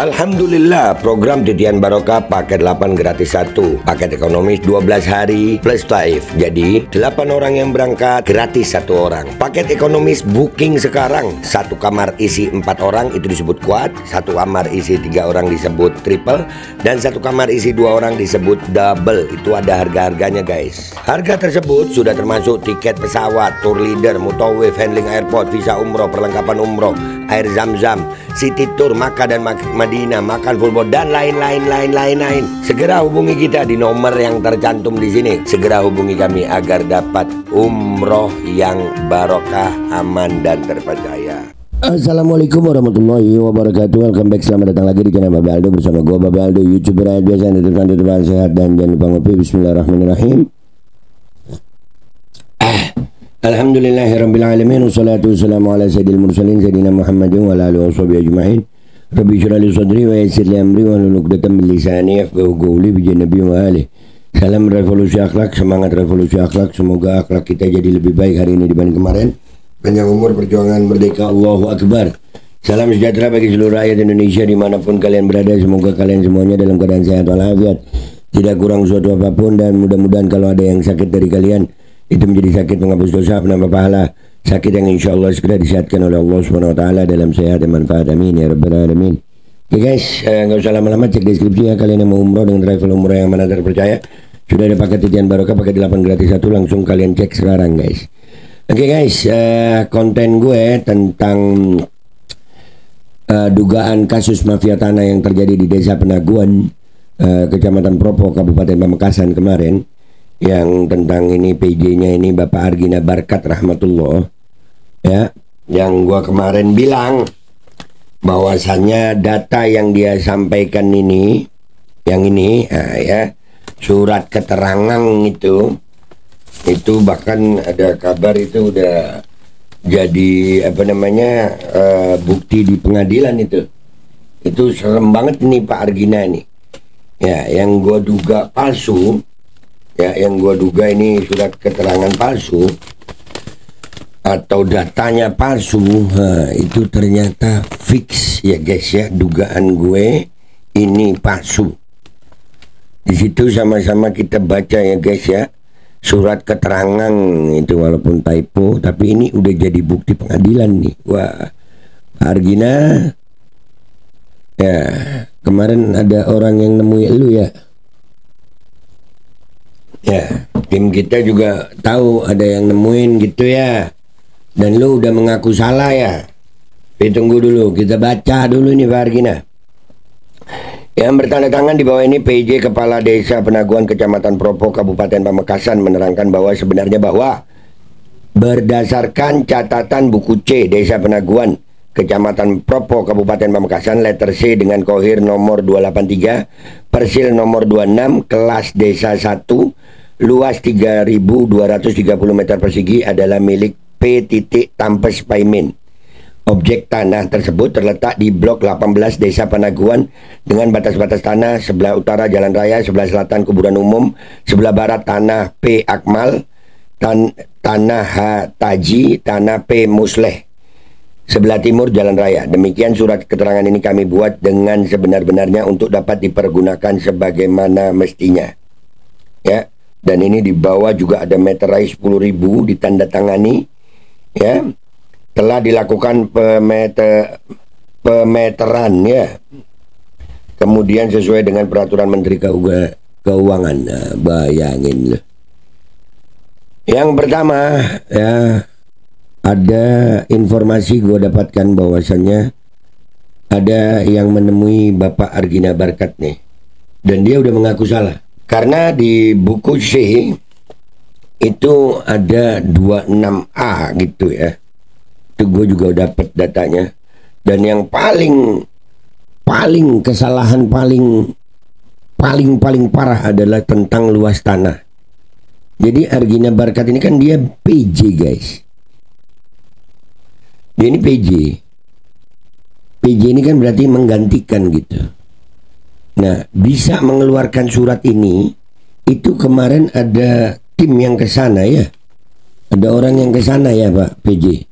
Alhamdulillah, program Titian Barokah paket 8 gratis 1, paket ekonomis 12 hari plus taif. Jadi 8 orang yang berangkat gratis 1 orang. Paket ekonomis booking sekarang, 1 kamar isi 4 orang itu disebut quad, 1 kamar isi 3 orang disebut triple, dan 1 kamar isi 2 orang disebut double. Itu ada harga-harganya guys. Harga tersebut sudah termasuk tiket pesawat, tour leader, mutawif, handling airport, visa umroh, perlengkapan umroh, air zam-zam, city tour, Makkah dan Madinah, makan full board, dan lain-lain. Segera hubungi kita di nomor yang tercantum di sini. Segera hubungi kami agar dapat umroh yang barokah, aman dan terpercaya. Assalamualaikum warahmatullahi wabarakatuh. Welcome back, selamat datang lagi di channel Babe Aldo bersama gue Babe Aldo, YouTuber yang biasa tutupan sehat dan jangan lupa ngopi. Bismillahirrahmanirrahim. Alhamdulillahirrabbilalamin. Wassalatu wassalamu ala sayyidil mursalin Sayyidina Muhammadin wa ala alihi washabihi ajma'in. Rabbi syrah li sadri wa yassir li amri wa hlul 'uqdatam min lisani yafqahu qawli bi nabi wa alihi. Salam revolusi akhlak, semangat revolusi akhlak. Semoga akhlak kita jadi lebih baik hari ini dibanding kemarin. Panjang umur, perjuangan merdeka, Allahu Akbar. Salam sejahtera bagi seluruh rakyat Indonesia dimanapun kalian berada. Semoga kalian semuanya dalam keadaan sehat walafiat, tidak kurang suatu apapun, dan mudah-mudahan kalau ada yang sakit dari kalian itu menjadi sakit penghapus dosa, penambah pahala, sakit yang insya Allah segera disehatkan oleh Allah SWT dalam sehat dan manfaat, amin ya rabbal alamin. Oke guys, nggak usah lama-lama, cek deskripsi ya. Kalian yang mau umroh dengan travel umroh yang mana terpercaya, sudah ada paket Titian Barokah paket 8 gratis 1, langsung kalian cek sekarang guys. Oke guys, konten gue tentang dugaan kasus mafia tanah yang terjadi di Desa Penaguan, Kecamatan Propo, Kabupaten Pamekasan kemarin, yang tentang ini PJ-nya ini Bapak Argina Barkat rahmatullah, ya, yang gua kemarin bilang bahwasannya data yang dia sampaikan ini, yang ini, ya, surat keterangan itu bahkan ada kabar itu udah jadi apa namanya bukti di pengadilan itu serem banget nih Pak Argina nih, ya, yang gua duga palsu. Ya, yang gua duga ini surat keterangan palsu atau datanya palsu, itu ternyata fix ya guys ya, dugaan gue ini palsu. Di situ sama-sama kita baca ya guys ya, surat keterangan itu walaupun typo, tapi ini udah jadi bukti pengadilan nih. Wah, Argina, ya, kemarin ada orang yang nemuin lu ya. Ya, tim kita juga tahu ada yang nemuin gitu ya. Dan lu udah mengaku salah ya. Tapi tunggu dulu, kita baca dulu nih Pak Argina. Yang bertanda tangan di bawah ini PJ Kepala Desa Penaguan Kecamatan Propo Kabupaten Pamekasan menerangkan bahwa sebenarnya berdasarkan catatan buku C Desa Penaguan Kecamatan Propo Kabupaten Pamekasan letter C dengan kohir nomor 283 persil nomor 26 kelas desa 1 luas 3.230 meter persegi adalah milik P. Tampes Paimin. Objek tanah tersebut terletak di blok 18 Desa Penaguan dengan batas-batas tanah sebelah utara jalan raya, sebelah selatan kuburan umum, sebelah barat tanah P. Akmal, tanah H. Taji, tanah P. Musleh, sebelah timur jalan raya. Demikian surat keterangan ini kami buat dengan sebenar-benarnya untuk dapat dipergunakan sebagaimana mestinya. Ya, dan ini di bawah juga ada meterai 10.000 ditandatangani. Ya, telah dilakukan pemeteran ya. Kemudian sesuai dengan peraturan Menteri Keuangan. Nah, bayangin loh. Yang pertama ya, ada informasi gue dapatkan bahwasannya ada yang menemui Bapak Argina Barkat nih, dan dia udah mengaku salah. Karena di buku C itu ada 26A gitu ya. Itu gue juga dapat datanya. Dan yang paling kesalahan paling parah adalah tentang luas tanah. Jadi Argina Barkat ini kan dia PJ guys. Dia ini PJ. PJ ini kan berarti menggantikan gitu. Nah, bisa mengeluarkan surat ini, itu kemarin ada tim yang ke sana ya. Ada orang yang ke sana ya Pak PJ.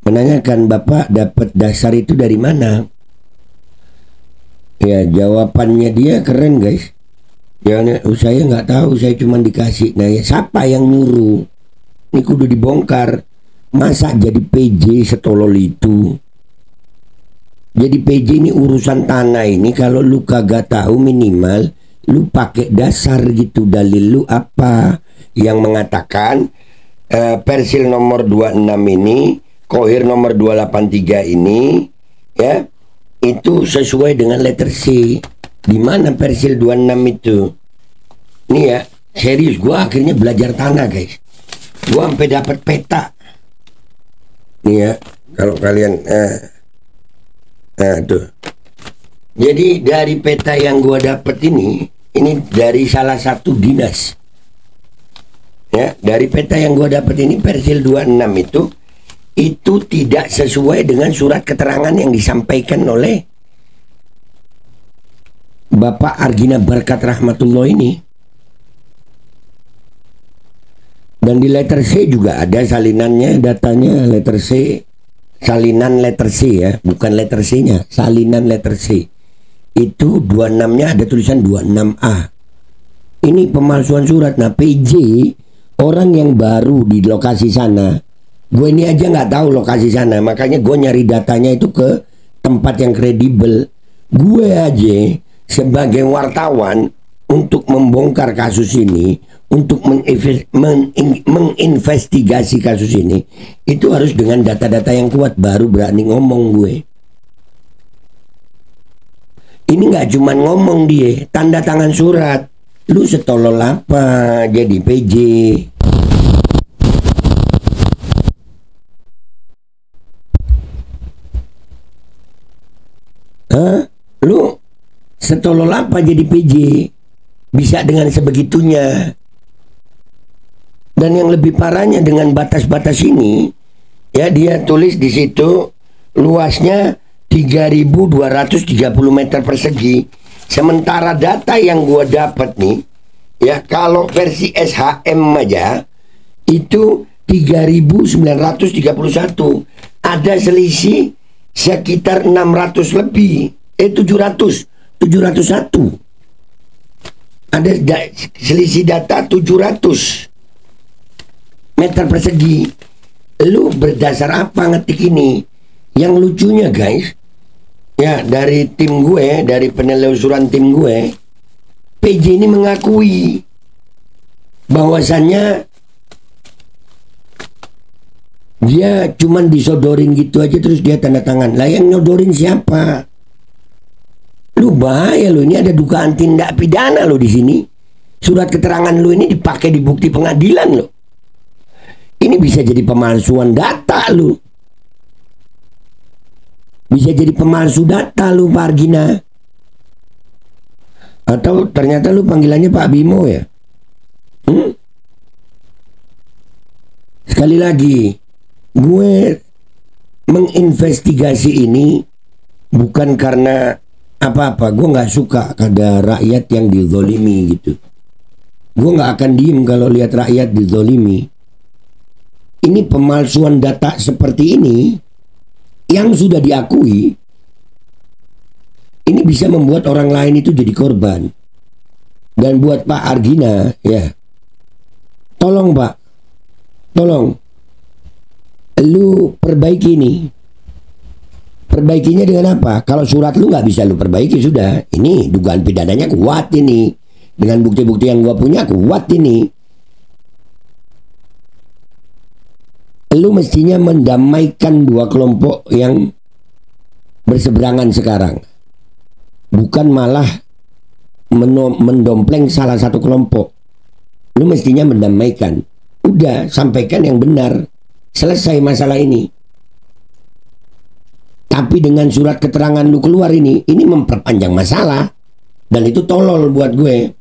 menanyakan, Bapak dapat dasar itu dari mana? Ya, jawabannya dia keren guys. Ya, saya nggak tahu, saya cuma dikasih. Nah, ya, siapa yang nyuruh? Ini kudu dibongkar. Masa jadi PJ setolol itu? Jadi PJ ini urusan tanah ini, kalau lu kagak tahu minimal lu pakai dasar gitu. Dalil lu apa? Yang mengatakan Persil nomor 26 ini, Kohir nomor 283 ini, ya, itu sesuai dengan letter C. Di mana Persil 26 itu? Nih ya, serius, gua akhirnya belajar tanah guys. Gua sampai dapat peta. Nih ya, kalau kalian tuh. Jadi dari peta yang gua dapat ini dari salah satu dinas. Ya, dari peta yang gua dapat ini Persil 26 itu tidak sesuai dengan surat keterangan yang disampaikan oleh Bapak Argina Barkat Rahmatullah ini. Dan di letter C juga ada salinannya, datanya letter C, salinan letter C ya, bukan letter C-nya, salinan letter C. Itu 26-nya ada tulisan 26A. Ini pemalsuan surat. Nah, PJ orang yang baru di lokasi sana. Gue ini aja nggak tahu lokasi sana, makanya gue nyari datanya itu ke tempat yang kredibel. Gue aja sebagai wartawan untuk membongkar kasus ini, untuk menginvestigasi kasus ini, itu harus dengan data-data yang kuat, baru berani ngomong gue. Ini nggak cuma ngomong dia, tanda tangan surat. Lu setolol apa jadi PJ? Hah? Lu setolol apa jadi PJ? Bisa dengan sebegitunya. Dan yang lebih parahnya dengan batas-batas ini, ya, dia tulis di situ luasnya 3.230 meter persegi. Sementara data yang gua dapat nih, ya, kalau versi SHM aja itu 3.931. Ada selisih sekitar 600 lebih, 701. Ada selisih data 700 meter persegi. Lu berdasar apa ngetik ini? Yang lucunya guys, ya, dari tim gue, dari penelusuran tim gue, PJ ini mengakui bahwasannya dia cuman disodorin gitu aja terus dia tanda tangan. Lah yang nyodorin siapa? Lu bahaya lu, ini ada dugaan tindak pidana lu di sini. Surat keterangan lu ini dipakai di bukti pengadilan lu. Ini bisa jadi pemalsuan data lu. Bisa jadi pemalsu data lu, Pak Argina. Atau ternyata lu panggilannya Pak Bimo ya? Sekali lagi, gue menginvestigasi ini bukan karena apa-apa. Gue gak suka ada rakyat yang dizolimi gitu. Gue gak akan diem kalau lihat rakyat dizolimi. Ini pemalsuan data seperti ini yang sudah diakui, ini bisa membuat orang lain itu jadi korban. Dan buat Pak Argina, ya, tolong Pak, tolong lu perbaiki ini. Perbaikinya dengan apa? Kalau surat lu nggak bisa lu perbaiki, sudah, ini dugaan pidananya kuat ini. Dengan bukti-bukti yang gua punya kuat ini. Lu mestinya mendamaikan dua kelompok yang berseberangan sekarang, bukan malah mendompleng salah satu kelompok. Lu mestinya mendamaikan. Udah, sampaikan yang benar, selesai masalah ini. Tapi dengan surat keterangan lu keluar ini memperpanjang masalah. Dan itu tolol buat gue.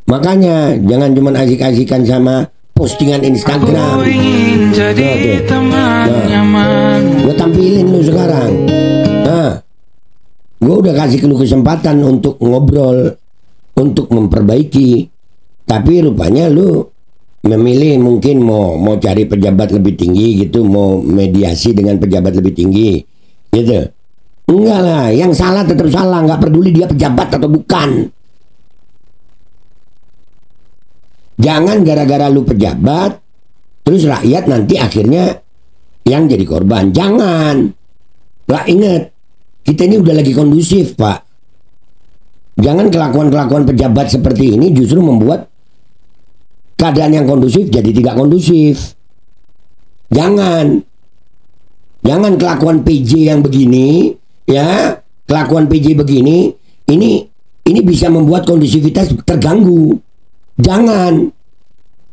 Makanya jangan cuma asik-asikan sama postingan Instagram. Gue tampilin lu sekarang. Nah, gue udah kasih lu kesempatan untuk ngobrol, untuk memperbaiki. Tapi rupanya lu memilih mungkin mau cari pejabat lebih tinggi gitu, mau mediasi dengan pejabat lebih tinggi gitu. Enggak lah, yang salah tetap salah, nggak peduli dia pejabat atau bukan. Jangan gara-gara lu pejabat, terus rakyat nanti akhirnya yang jadi korban. Jangan. Lah ingat, kita ini udah lagi kondusif, Pak. Jangan kelakuan-kelakuan pejabat seperti ini justru membuat keadaan yang kondusif jadi tidak kondusif. Jangan kelakuan PJ yang begini, ya, kelakuan PJ begini, ini bisa membuat kondusivitas terganggu. Jangan.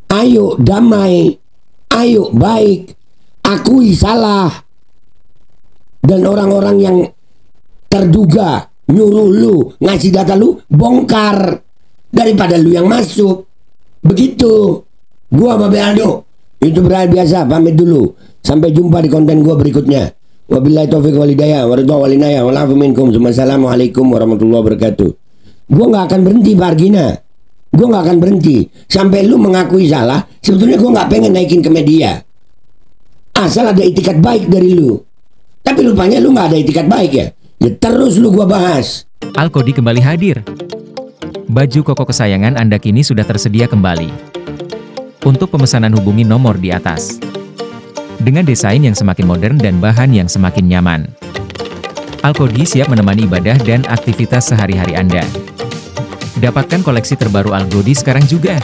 Ayo damai, ayo baik, akui salah. Dan orang-orang yang terduga nyuruh lu, ngasih data lu, bongkar daripada lu yang masuk. Begitu. Gua Babe Aldo, YouTuber biasa, pamit dulu. Sampai jumpa di konten gua berikutnya. Wabillahi taufiq walhidayah, waridha walinayah, walafu minkum. Assalamualaikum warahmatullahi wabarakatuh. Gua nggak akan berhenti, Pak Argina. Gua nggak akan berhenti sampai lu mengakui salah. Sebetulnya gua nggak pengen naikin ke media, asal ada itikat baik dari lu. Tapi rupanya lu nggak ada itikat baik ya. Ya terus lu gua bahas. Alkodi kembali hadir. Baju koko kesayangan Anda kini sudah tersedia kembali. Untuk pemesanan hubungi nomor di atas. Dengan desain yang semakin modern dan bahan yang semakin nyaman. Alkodi siap menemani ibadah dan aktivitas sehari-hari Anda. Dapatkan koleksi terbaru Alkodi sekarang juga.